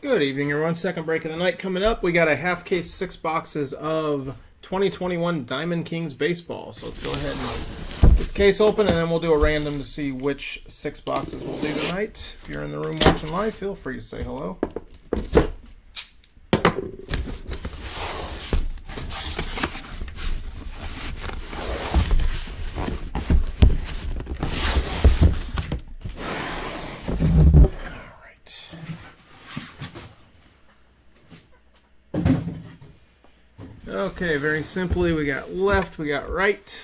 Good evening, everyone. Second break of the night coming up. We got a half case, 6 boxes of 2021 Diamond Kings baseball. So let's go ahead and get the case open, and then we'll do a random to see which 6 boxes we'll do tonight. If you're in the room watching live, feel free to say hello. Okay, very simply, we got left, we got right.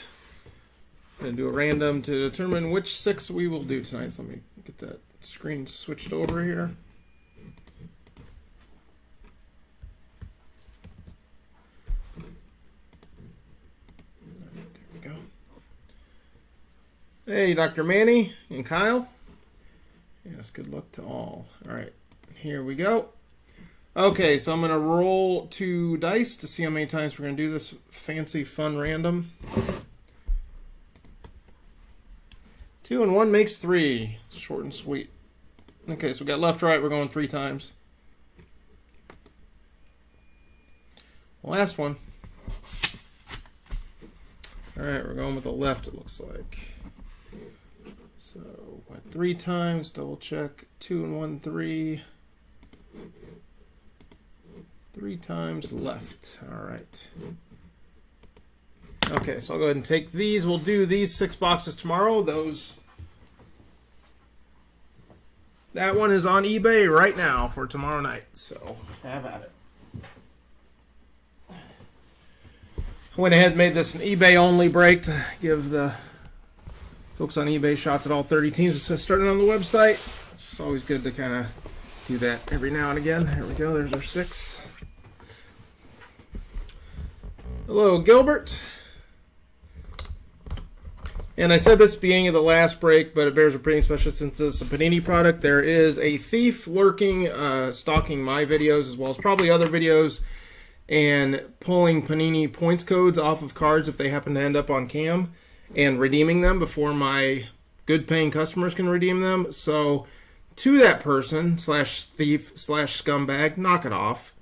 I'm going to do a random to determine which 6 we will do tonight. So let me get that screen switched over here. There we go. Hey, Dr. Manny and Kyle. Yes, good luck to all. All right, here we go. Okay, so I'm going to roll 2 dice to see how many times we're going to do this fancy, fun random. 2 and 1 makes 3. Short and sweet. Okay, so we got left, right. We're going 3 times. Last one. All right, we're going with the left, it looks like. So, went 3 times. Double check. 2 and 1, 3. 3 times left. All right. Okay, so I'll go ahead and take these. We'll do these 6 boxes tomorrow. That one is on eBay right now for tomorrow night. So have at it. I went ahead and made this an eBay only break to give the folks on eBay shots at all 30 teams. It says starting on the website. It's always good to kind of do that every now and again. Here we go. There's our 6. Hello, Gilbert. And I said this at the beginning of the last break, but it bears repeating, especially since it's a Panini product. There is a thief lurking, stalking my videos as well as probably other videos, and pulling Panini points codes off of cards if they happen to end up on cam, and redeeming them before my good-paying customers can redeem them. So, to that person, /thief, /scumbag, knock it off.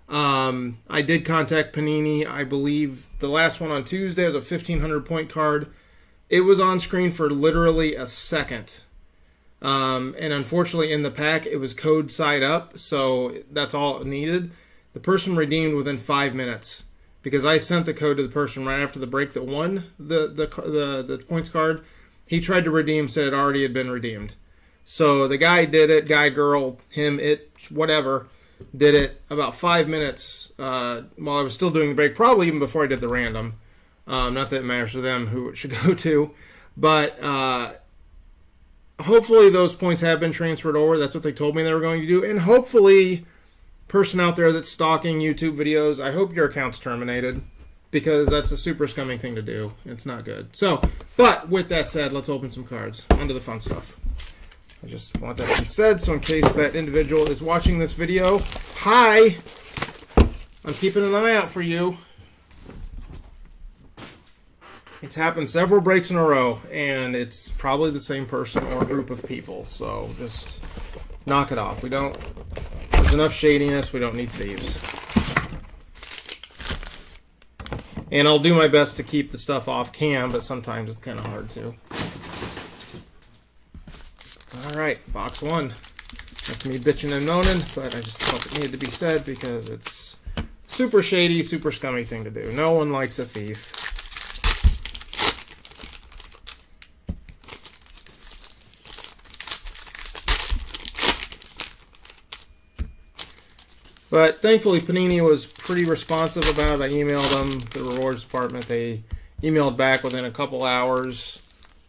I did contact Panini. I believe the last one on Tuesday was a 1,500 point card. It was on screen for literally a second. And unfortunately in the pack it was code side up, so that's all it needed. The person redeemed within 5 minutes because I sent the code to the person right after the break that won the points card. He tried to redeem, said it already had been redeemed. So the guy did it, guy, girl, him, it, whatever, did it about 5 minutes while I was still doing the break, probably even before I did the random. Not that it matters to them who it should go to, but hopefully those points have been transferred over. That's what they told me they were going to do. And hopefully, person out there that's stalking YouTube videos, I hope your account's terminated, because that's a super scumming thing to do. It's not good. So, but with that said, let's open some cards. On to the fun stuff. I just want that to be said, so in case that individual is watching this video, hi! I'm keeping an eye out for you. It's happened several breaks in a row, and it's probably the same person or group of people, so just knock it off. There's enough shadiness, we don't need thieves. And I'll do my best to keep the stuff off cam, but sometimes it's kind of hard to. Alright, box 1. That's me bitching and moaning, but I just felt it needed to be said because it's super shady, super scummy thing to do. No one likes a thief. But thankfully, Panini was pretty responsive about it. I emailed them, the rewards department. They emailed back within a couple hours.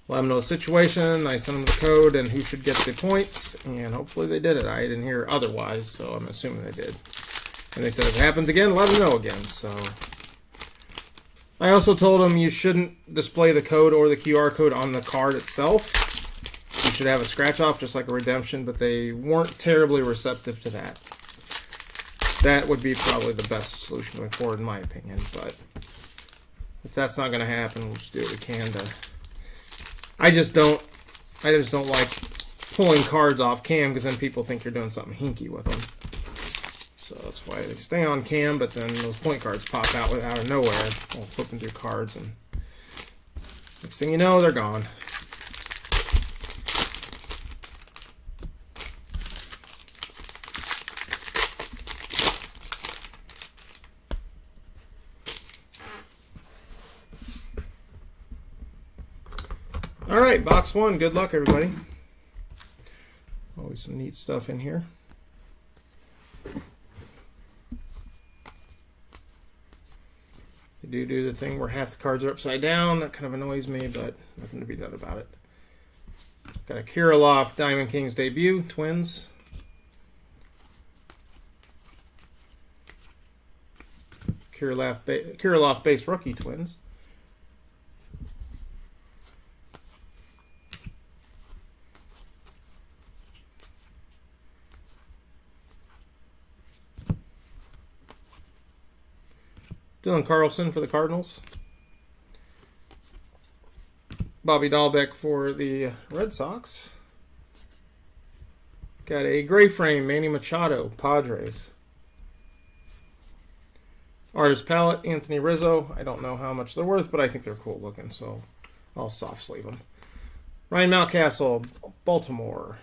Let them know the situation. I sent them the code and who should get the points. And hopefully they did it. I didn't hear otherwise, so I'm assuming they did. And they said if it happens again, let them know again. So I also told them you shouldn't display the code or the QR code on the card itself. You should have a scratch off just like a redemption, but they weren't terribly receptive to that. That would be probably the best solution going forward, in my opinion. But if that's not going to happen, we'll just do what we can to. I just don't like pulling cards off cam because then people think you're doing something hinky with them. So that's why they stay on cam, but then those point cards pop out of nowhere while flipping through cards, and next thing you know, they're gone. All right, box one. Good luck, everybody. Always some neat stuff in here. They do the thing where half the cards are upside down. That kind of annoys me, but nothing to be done about it. Got a Kirilloff Diamond Kings debut, Twins. Kirilloff base rookie, Twins. Dylan Carlson for the Cardinals. Bobby Dahlbeck for the Red Sox. Got a gray frame, Manny Machado, Padres. Artist palette, Anthony Rizzo. I don't know how much they're worth, but I think they're cool looking, so I'll soft sleeve them. Ryan Mountcastle, Baltimore.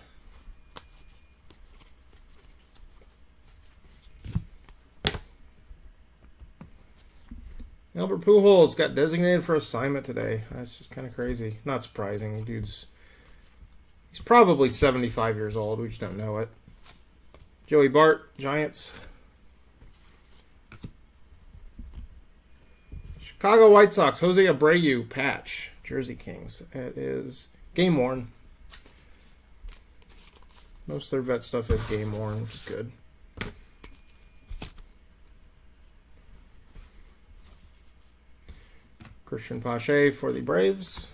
Albert Pujols got designated for assignment today. That's just kind of crazy. Not surprising. He's probably 75 years old. We just don't know it. Joey Bart, Giants. Chicago White Sox, Jose Abreu, patch, Jersey Kings. It is game worn. Most of their vet stuff is game worn, which is good. Christian Pache for the Braves.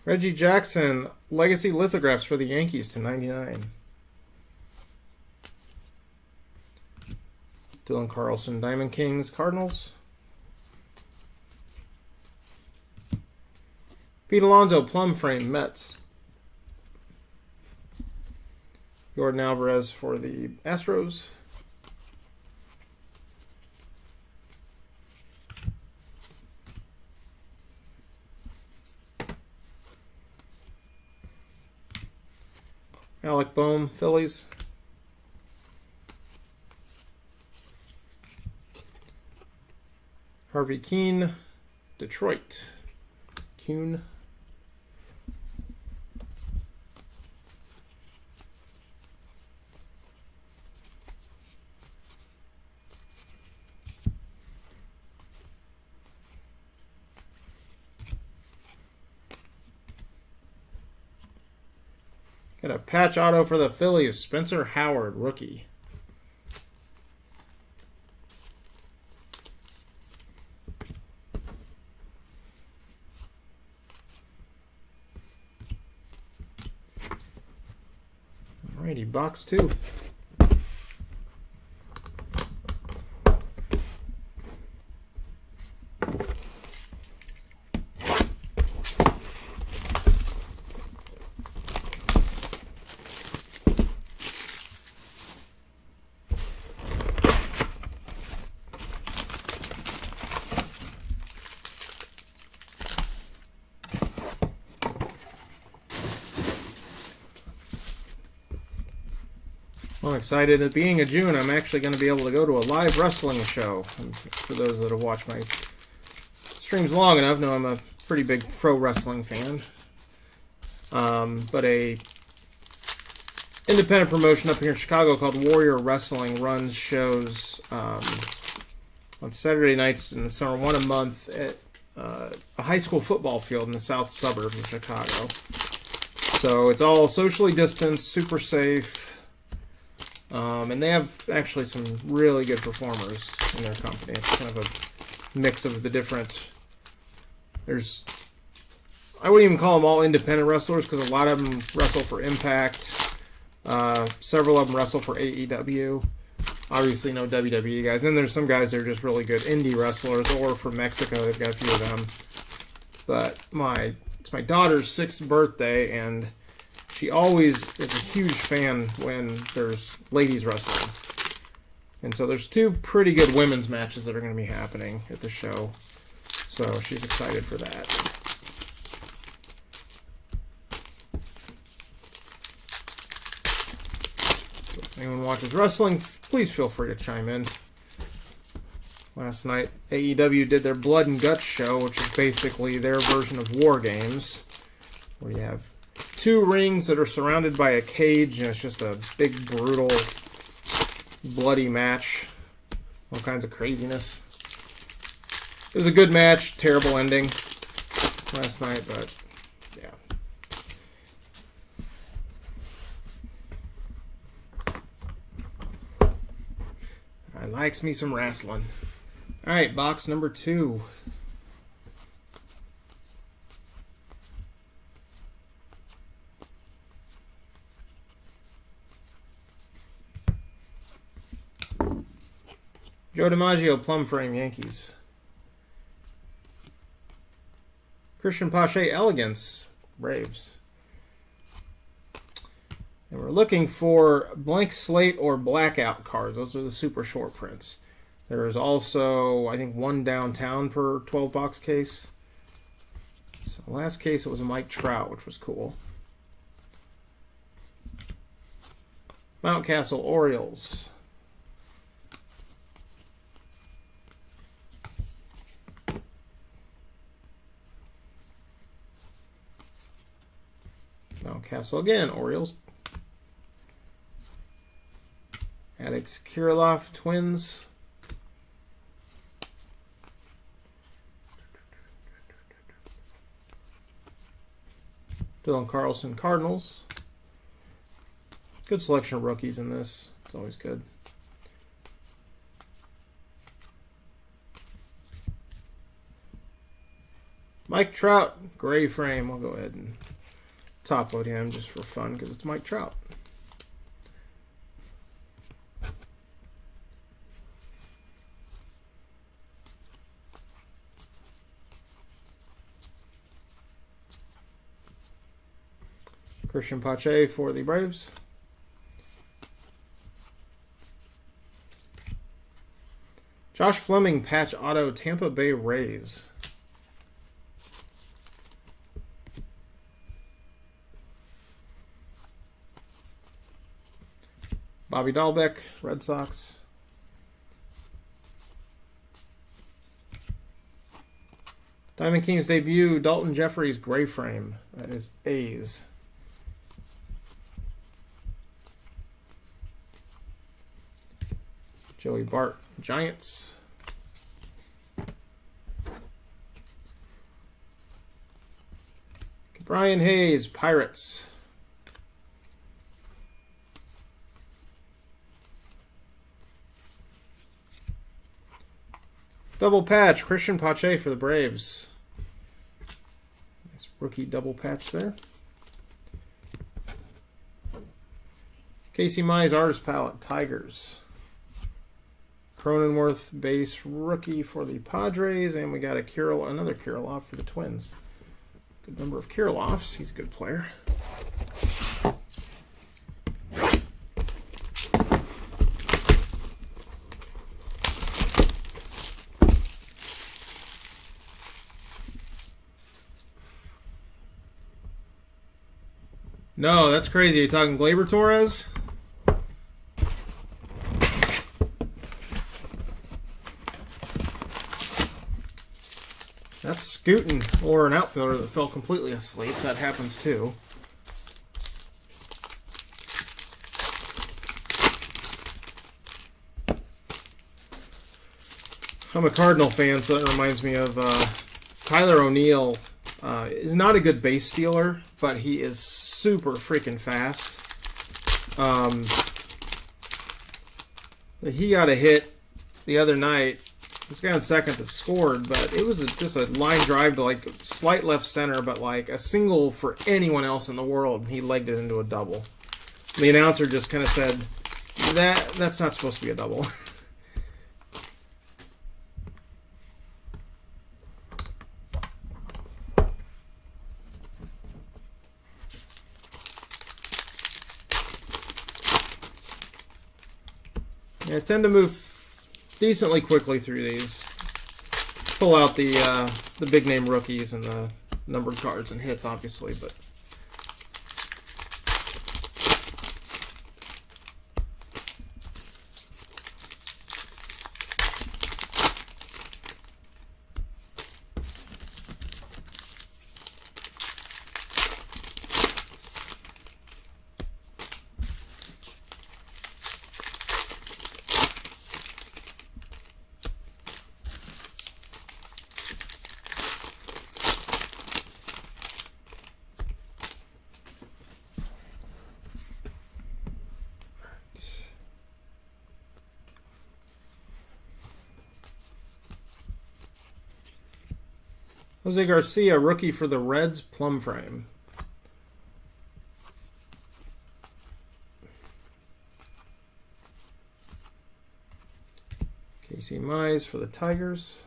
Reggie Jackson, legacy lithographs for the Yankees to 99. Dylan Carlson, Diamond Kings, Cardinals. Pete Alonso, plum frame, Mets. Jordan Alvarez for the Astros. Alec Boehm, Phillies. Harvey Kuenn, Detroit. Kuhn. Got a patch auto for the Phillies, Spencer Howard, rookie. Alrighty, box two. I'm excited. At being of June, I'm actually going to be able to go to a live wrestling show. And for those that have watched my streams long enough, know I'm a pretty big pro wrestling fan. But a independent promotion up here in Chicago called Warrior Wrestling runs shows on Saturday nights in the summer, one a month at a high school football field in the south suburbs of Chicago. So it's all socially distanced, super safe. And they have actually some really good performers in their company. It's kind of a mix of the different... I wouldn't even call them all independent wrestlers because a lot of them wrestle for Impact. Several of them wrestle for AEW. Obviously no WWE guys. And there's some guys that are just really good indie wrestlers, or from Mexico. They've got a few of them. But it's my daughter's 6th birthday, and she always is a huge fan when there's ladies wrestling. And so there's two pretty good women's matches that are going to be happening at the show. So she's excited for that. So if anyone watches wrestling, please feel free to chime in. Last night, AEW did their Blood and Guts show, which is basically their version of War Games, where you have two rings that are surrounded by a cage, and it's just a big, brutal, bloody match. All kinds of craziness. It was a good match, terrible ending last night, but yeah. I likes me some wrestling. All right, box number 2. Joe DiMaggio, Plum Frame, Yankees. Christian Pache, Elegance, Braves. And we're looking for blank slate or blackout cards. Those are the super short prints. There is also, I think, one downtown per 12-box case. So last case, it was a Mike Trout, which was cool. Mountcastle, Orioles. Mountcastle again, Orioles. Alex Kirilloff, Twins. Dylan Carlson, Cardinals. Good selection of rookies in this. It's always good. Mike Trout, gray frame. I'll go ahead and top load him just for fun because it's Mike Trout. Christian Pache for the Braves. Josh Fleming, patch auto, Tampa Bay Rays. Bobby Dahlbeck, Red Sox. Diamond Kings debut, Dalton Jeffries, gray frame. That is A's. Joey Bart, Giants. Brian Hayes, Pirates. Double patch, Christian Pache for the Braves. Nice rookie double patch there. Casey Mize, Artist Palette, Tigers. Cronenworth, base rookie for the Padres. And we got another Kirilloff for the Twins. Good number of Kirilloffs. He's a good player. No, that's crazy. Are you talking Gleyber Torres? That's scooting, or an outfielder that fell completely asleep. That happens too. I'm a Cardinal fan, so that reminds me of Tyler O'Neill. Is not a good base stealer, but he is super freaking fast. He got a hit the other night. This guy on second that scored, but it was just a line drive to like slight left center, but like a single for anyone else in the world. He legged it into a double. The announcer just kind of said, that's not supposed to be a double. I tend to move decently quickly through these. Pull out the big name rookies and the numbered cards and hits, obviously, but. Jose Garcia, rookie for the Reds, plum frame. Casey Mize for the Tigers.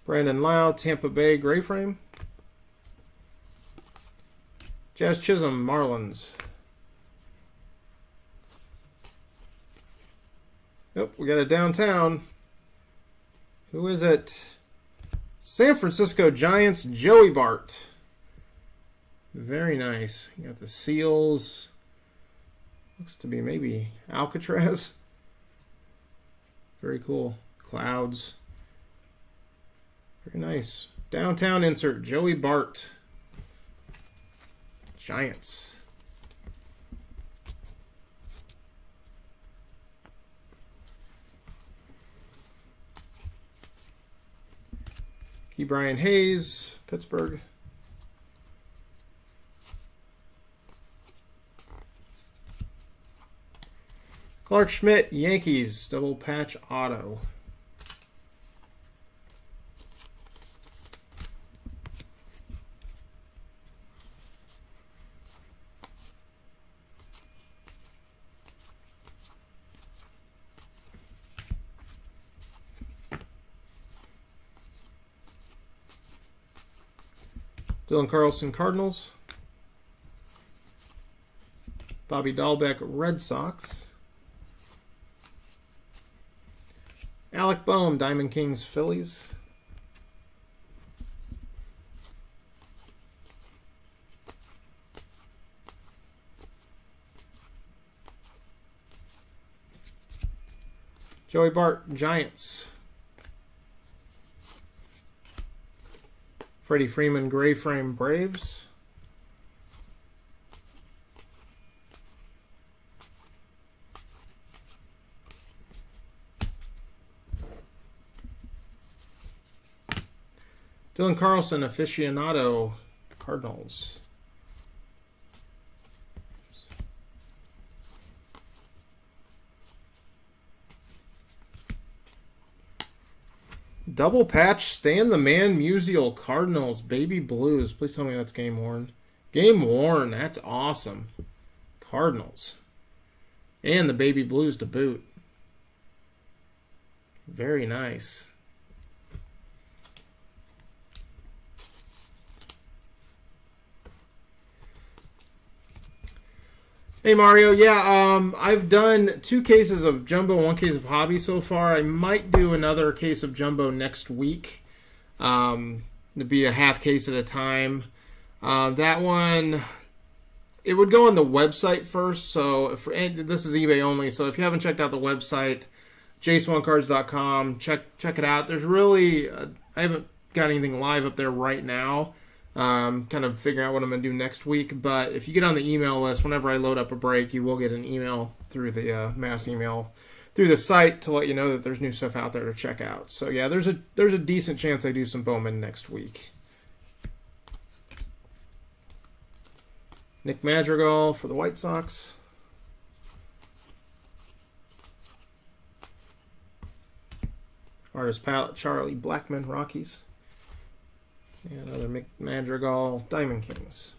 Brandon Lau, Tampa Bay, gray frame. Jazz Chisholm, Marlins. Yep, we got a downtown. Who is it? San Francisco Giants, Joey Bart. Very nice. You got the seals. Looks to be maybe Alcatraz. Very cool. Clouds. Very nice. Downtown insert, Joey Bart. Giants. Key Brian Hayes, Pittsburgh. Clark Schmidt, Yankees, double patch auto. Dylan Carlson, Cardinals. Bobby Dahlbeck, Red Sox. Alec Boehm, Diamond Kings, Phillies. Joey Bart, Giants. Freddie Freeman, gray frame, Braves. Dylan Carlson, aficionado, Cardinals. Double patch, Stan the Man Musial, Cardinals, Baby Blues. Please tell me that's game worn. Game worn, that's awesome. Cardinals. And the Baby Blues to boot. Very nice. Hey Mario, yeah, I've done 2 cases of Jumbo, 1 case of Hobby so far. I might do another case of Jumbo next week. To be a half case at a time. That one, it would go on the website first. So this is eBay only. So if you haven't checked out the website, JaySwanCards.com, check it out. There's really, I haven't got anything live up there right now. Kind of figuring out what I'm going to do next week. But if you get on the email list, whenever I load up a break, you will get an email through the mass email through the site to let you know that there's new stuff out there to check out. So yeah, there's a decent chance I do some Bowman next week. Nick Madrigal for the White Sox. Artist palette, Charlie Blackmon, Rockies. And another Mick Madrigal, Diamond Kings.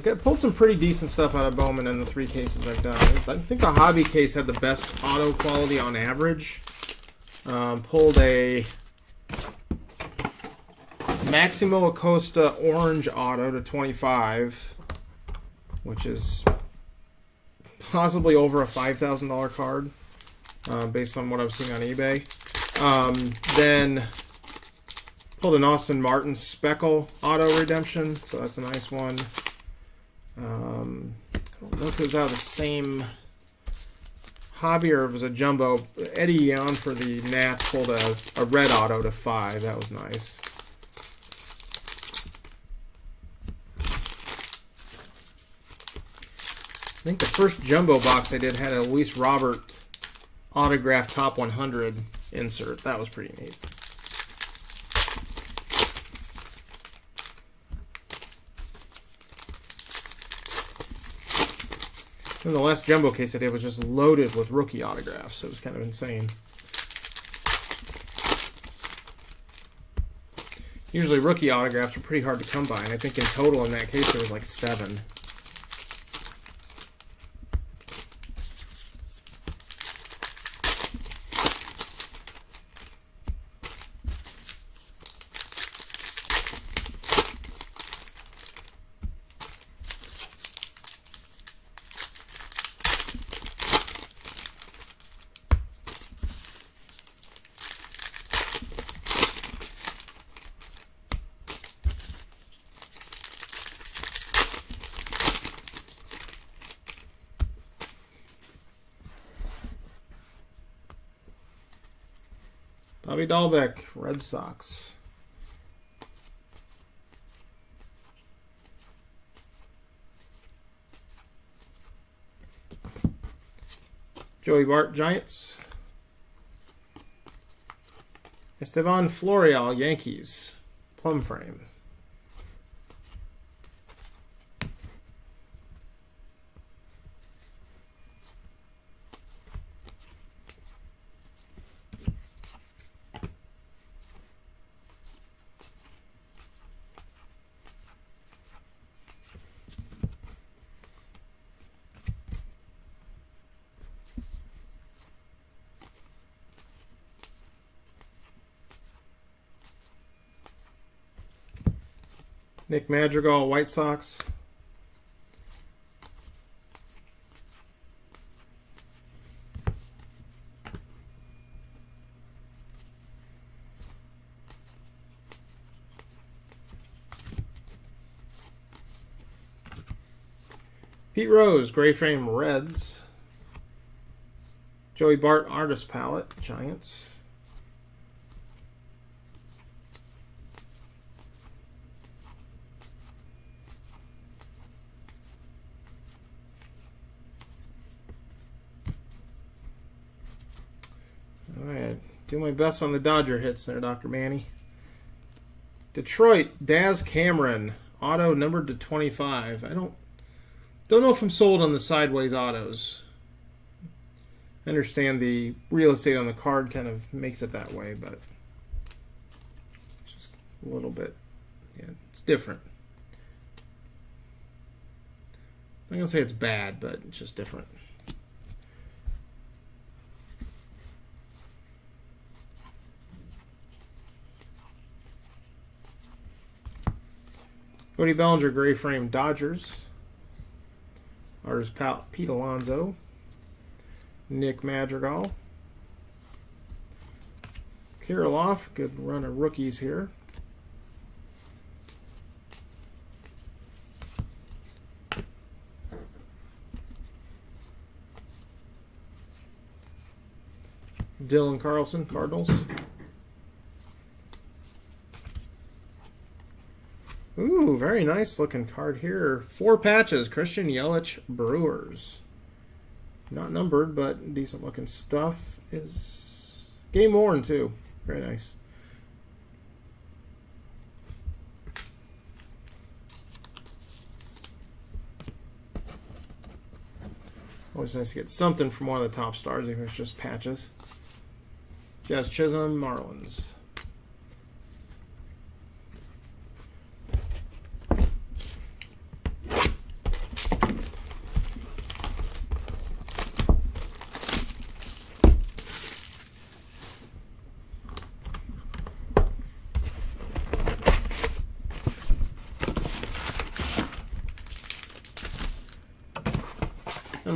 I've pulled some pretty decent stuff out of Bowman in the 3 cases I've done. I think the hobby case had the best auto quality on average. Pulled a Maximo Acosta orange auto to 25, which is possibly over a $5,000 card, based on what I've seen on eBay. Then pulled an Austin Martin Speckle auto redemption, so that's a nice one. I don't know if it was out of the same hobby or if it was a jumbo. Eddie Yon for the Nats pulled a red auto to 5. That was nice. I think the first jumbo box I did had a Luis Robert autographed top 100 insert. That was pretty neat. And the last jumbo case I did was just loaded with rookie autographs. So it was kind of insane. Usually rookie autographs are pretty hard to come by, and I think in total in that case there was like 7. Bobby Dahlbeck, Red Sox. Joey Bart, Giants. Estevan Florial, Yankees. Plum frame. Nick Madrigal, White Sox. Pete Rose, Gray Frame, Reds. Joey Bart, Artist Palette, Giants. Alright, do my best on the Dodger hits there, Dr. Manny. Detroit, Daz Cameron, auto numbered to 25. I don't know if I'm sold on the sideways autos. I understand the real estate on the card kind of makes it that way, but just a little bit, yeah, it's different. I'm not gonna say it's bad, but it's just different. Cody Bellinger, Gray Frame, Dodgers. Artist Pete Alonso. Nick Madrigal. Kirilloff, good run of rookies here. Dylan Carlson, Cardinals. Ooh, very nice looking card here. 4 patches, Christian Yelich, Brewers. Not numbered, but decent looking stuff. Is game worn too. Very nice. Always nice to get something from one of the top stars, even if it's just patches. Jazz Chisholm, Marlins.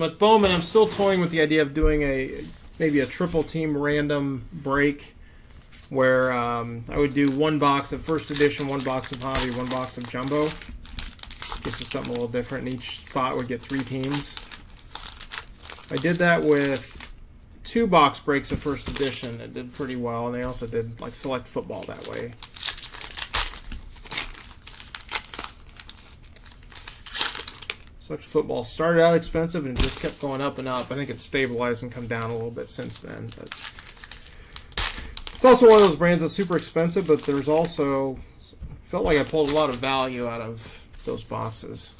And with Bowman, I'm still toying with the idea of doing maybe a triple team random break where I would do one box of first edition, one box of hobby, one box of jumbo. This is something a little different, and each spot would get 3 teams. I did that with 2 box breaks of first edition. It did pretty well, and they also did like select football that way. Select football started out expensive and just kept going up and up. I think it's stabilized and come down a little bit since then. But it's also one of those brands that's super expensive, but there's also felt like I pulled a lot of value out of those boxes.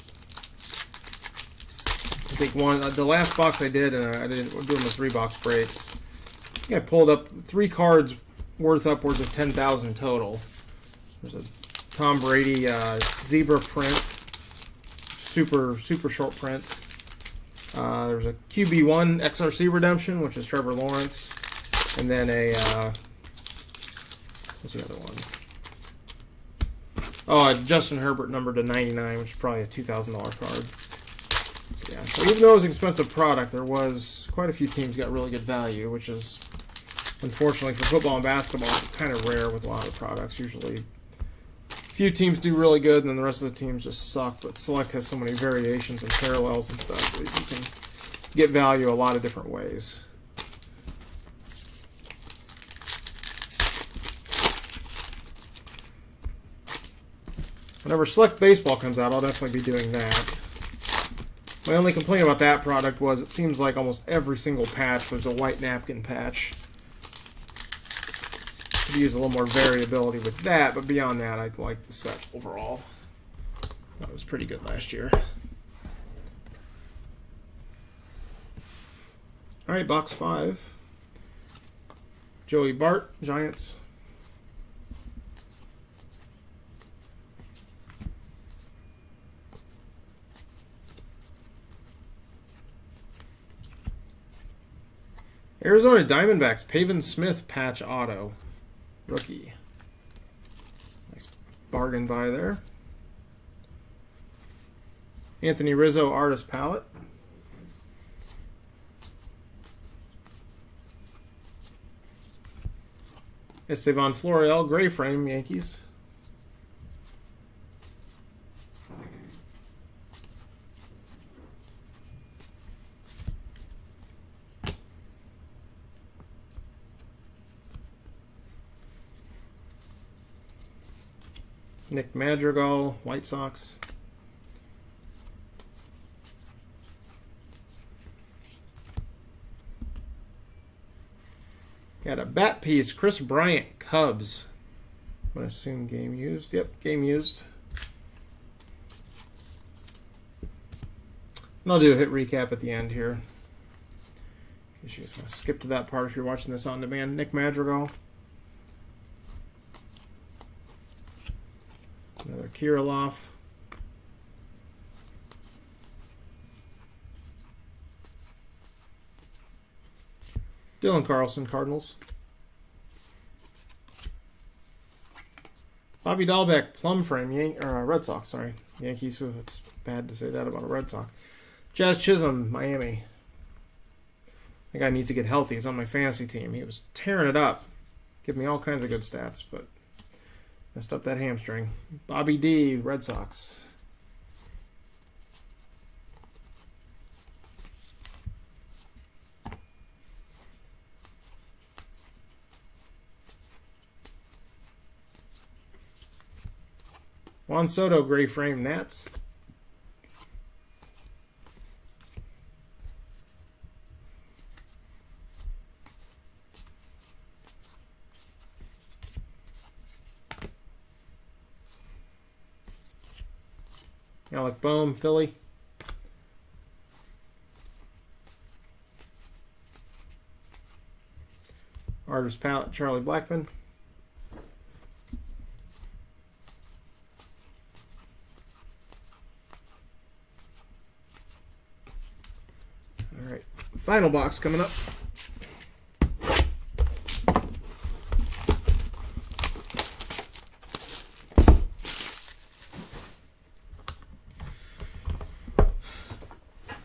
I think the last box I did, and I did doing the 3 box breaks. I think I pulled up 3 cards worth upwards of 10,000 total. There's a Tom Brady zebra print, super short print. There's a QB1 XRC redemption, which is Trevor Lawrence, and then a what's the other one? Oh, Justin Herbert numbered to 99, which is probably a $2,000 card. Yeah, so even though it was an expensive product, there was quite a few teams got really good value, which is, unfortunately, for football and basketball, kind of rare with a lot of products. Usually, a few teams do really good, and then the rest of the teams just suck. But Select has so many variations and parallels and stuff that you can get value a lot of different ways. Whenever Select Baseball comes out, I'll definitely be doing that. My only complaint about that product was it seems like almost every single patch was a white napkin patch. Could use a little more variability with that, but beyond that, I like the set overall. That was pretty good last year. All right, box 5. Joey Bart, Giants. Arizona Diamondbacks, Pavin Smith patch auto. Rookie. Nice bargain buy there. Anthony Rizzo artist palette. Estevan Florial gray frame Yankees. Nick Madrigal, White Sox. Got a bat piece, Chris Bryant, Cubs. I'm going to assume game used. Yep, game used. And I'll do a hit recap at the end here. You should just want to skip to that part if you're watching this on demand. Nick Madrigal. Another Kirilov. Dylan Carlson, Cardinals. Bobby Dahlbeck, plum frame, Red Sox, sorry. Yankees, it's bad to say that about a Red Sox. Jazz Chisholm, Miami. That guy needs to get healthy. He's on my fantasy team. He was tearing it up. Giving me all kinds of good stats, but messed up that hamstring. Bobby D, Red Sox. Juan Soto, gray frame, Nats. Alec Boehm, Philly. Artist palette, Charlie Blackmon. All right, final box coming up.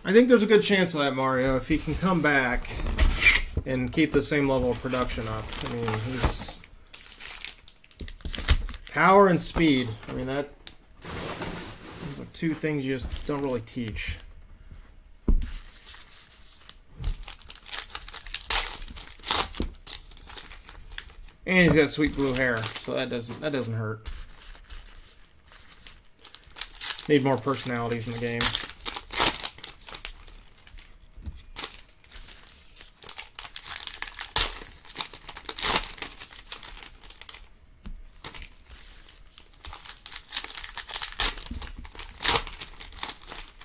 I think there's a good chance of that, Mario, if he can come back and keep the same level of production up. I mean, he's power and speed. I mean, that those are two things you just don't really teach. And he's got sweet blue hair, so that doesn't hurt. Need more personalities in the game.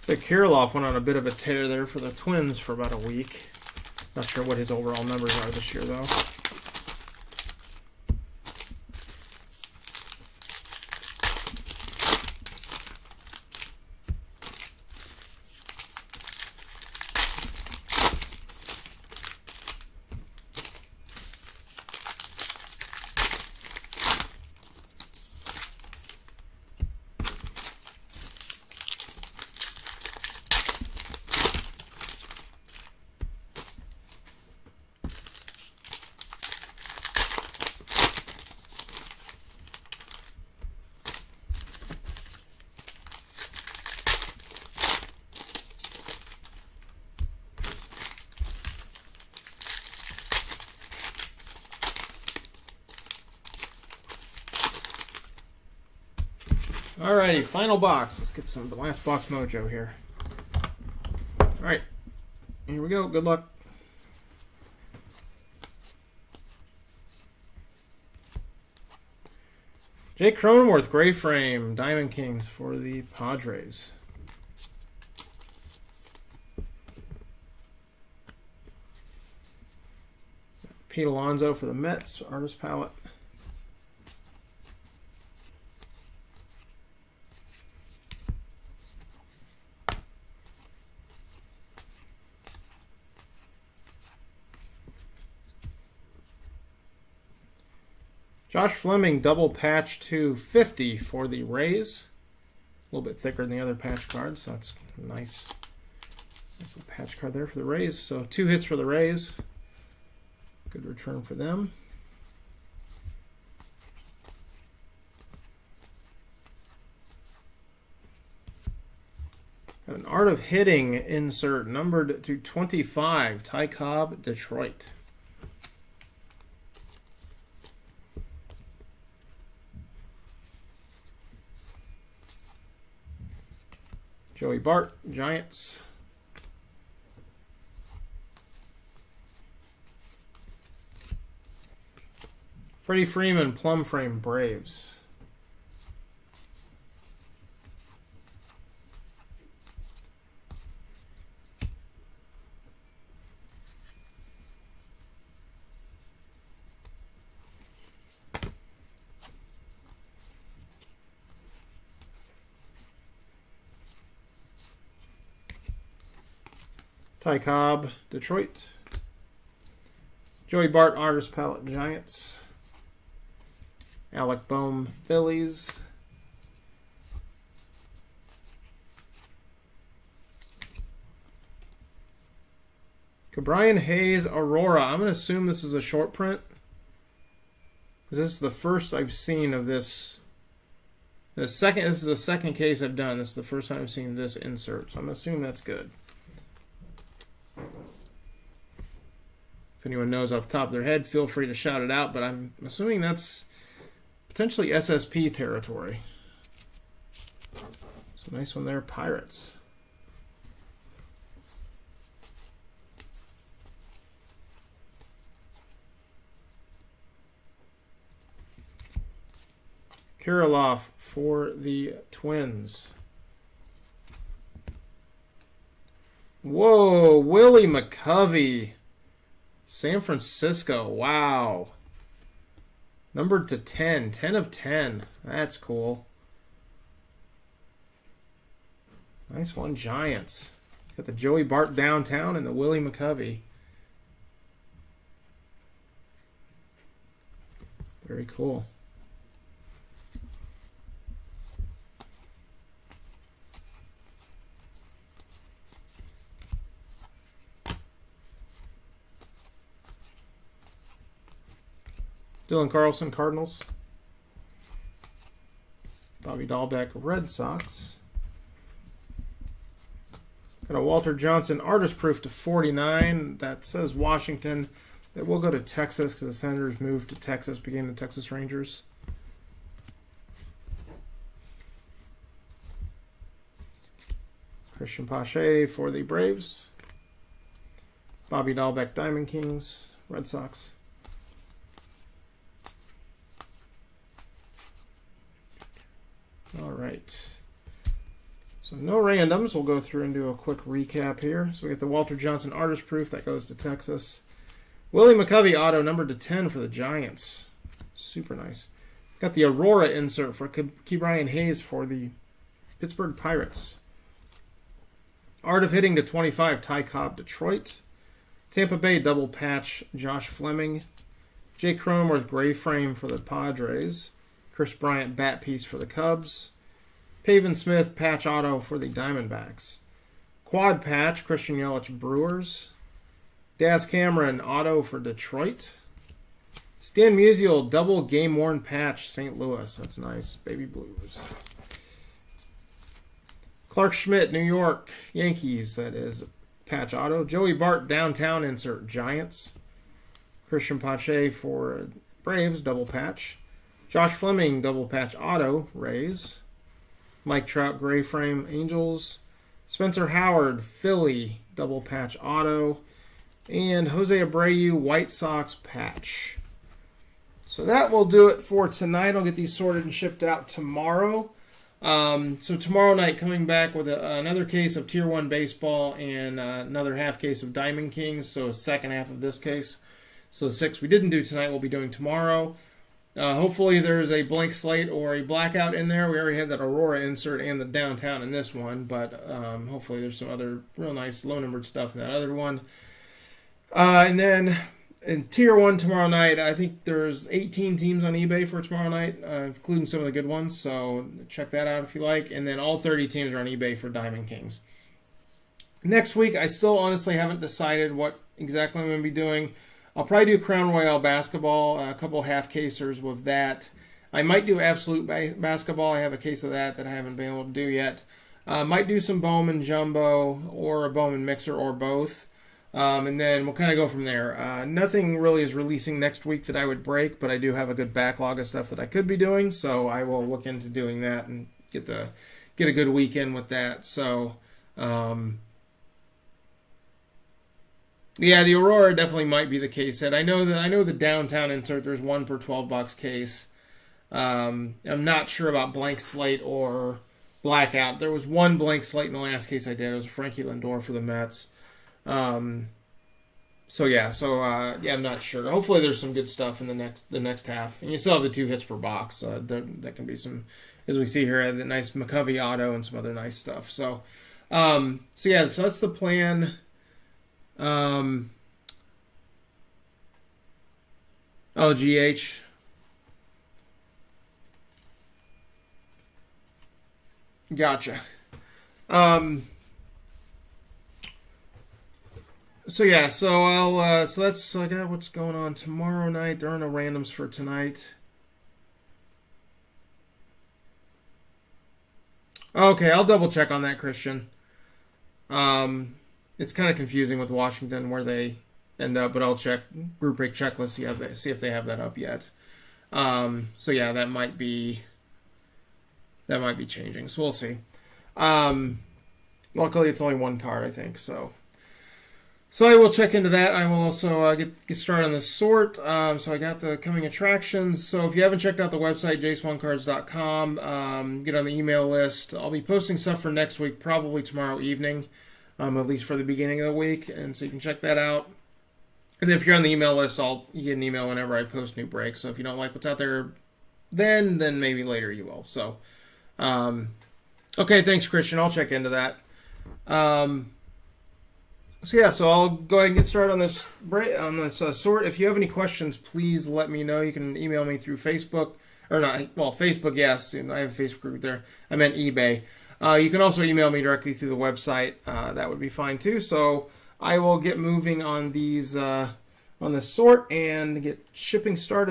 The Kirilov went on a bit of a tear there for the Twins for about a week. Not sure what his overall numbers are this year, though. Alrighty, final box. Let's get some last box mojo here. Alright, here we go. Good luck. Jake Cronenworth, gray frame, Diamond Kings for the Padres. Pete Alonso for the Mets, artist palette. Josh Fleming, double patch to 50 for the Rays. A little bit thicker than the other patch cards, so that's nice. Nice little patch card there for the Rays. So 2 hits for the Rays. Good return for them. Got an Art of Hitting insert numbered to 25. Ty Cobb, Detroit. Joey Bart, Giants. Freddie Freeman, Plum Frame, Braves. Ty Cobb, Detroit. Joey Bart, artist palette, Giants. Alec Boehm, Phillies. Brian Hayes, Aurora. I'm going to assume this is a short print, because this is the first I've seen of this. This is the second case I've done. This is the first time I've seen this insert, so I'm going to assume that's good. If anyone knows off the top of their head, feel free to shout it out, but I'm assuming that's potentially SSP territory. So nice one there, Pirates. Kirilov for the Twins. Whoa, Willie McCovey. San Francisco, wow. Numbered to 10, 10 of 10. That's cool. Nice one, Giants. Got the Joey Bart downtown and the Willie McCovey. Very cool. Dylan Carlson, Cardinals. Bobby Dahlbeck, Red Sox. Got a Walter Johnson artist proof to 49. That says Washington. That will go to Texas because the Senators moved to Texas, became the Texas Rangers. Christian Pache for the Braves. Bobby Dahlbeck, Diamond Kings, Red Sox. All right. So no randoms. We'll go through and do a quick recap here. So we get the Walter Johnson artist proof. That goes to Texas. Willie McCovey auto numbered to 10 for the Giants. Super nice. Got the Aurora insert for Ke'Bryan Hayes for the Pittsburgh Pirates. Art of Hitting to 25, Ty Cobb, Detroit. Tampa Bay double patch, Josh Fleming. Jake Cronenworth gray frame for the Padres. Chris Bryant bat piece for the Cubs. Pavin Smith patch auto for the Diamondbacks. Quad patch, Christian Yelich Brewers. Daz Cameron auto for Detroit. Stan Musial double game worn patch, St. Louis. That's nice. Baby Blues. Clark Schmidt, New York Yankees. That is patch auto. Joey Bart downtown insert, Giants. Christian Pache for Braves double patch. Josh Fleming double patch auto, Rays. Mike Trout gray frame, Angels. Spencer Howard Philly double patch auto. And Jose Abreu White Sox patch. So that will do it for tonight. I'll get these sorted and shipped out tomorrow. So tomorrow night, coming back with another case of Tier 1 baseball and another half case of Diamond Kings. So second half of this case. So the 6 we didn't do tonight, we'll be doing tomorrow. Hopefully there's a blank slate or a blackout in there. We already had that Aurora insert and the downtown in this one. But hopefully there's some other real nice low-numbered stuff in that other one. And then in Tier 1 tomorrow night, I think there's 18 teams on eBay for tomorrow night, including some of the good ones. So check that out if you like. And then all 30 teams are on eBay for Diamond Kings. Next week, I still honestly haven't decided what exactly I'm going to be doing. I'll probably do Crown Royale basketball, a couple half-casers with that. I might do Absolute basketball. I have a case of that I haven't been able to do yet. Might do some Bowman Jumbo or a Bowman Mixer or both. And then we'll kind of go from there. Nothing really is releasing next week that I would break, but I do have a good backlog of stuff that I could be doing, so I will look into doing that and get a good weekend with that. So, yeah, the Aurora definitely might be the case hit. I know the downtown insert. There's one per 12-box case. I'm not sure about blank slate or blackout. There was one blank slate in the last case I did. It was Frankie Lindor for the Mets. I'm not sure. Hopefully there's some good stuff in the next half. And you still have the 2 hits per box. That can be some, as we see here, the nice McCovey auto and some other nice stuff. So that's the plan. GH. Gotcha. So I got what's going on tomorrow night. There are no randoms for tonight. Okay, I'll double check on that, Christian. It's kind of confusing with Washington where they end up, but I'll check group break checklist, see if they have that up yet. That might be changing. So we'll see. Luckily, it's only one card, I think. So I will check into that. I will also get started on the sort. So I got the coming attractions. So if you haven't checked out the website, JaySwanCards.com, get on the email list. I'll be posting stuff for next week, probably tomorrow evening, at least for the beginning of the week. And so you can check that out. And then if you're on the email list, you get an email whenever I post new breaks. So if you don't like what's out there then maybe later you will. So, okay, thanks, Christian. I'll check into that. So I'll go ahead and get started on this sort. If you have any questions, please let me know. You can email me through Facebook. Or not, well, Facebook, yes. I have a Facebook group there. I meant eBay. You can also email me directly through the website. That would be fine, too. So I will get moving on these on this sort and get shipping started.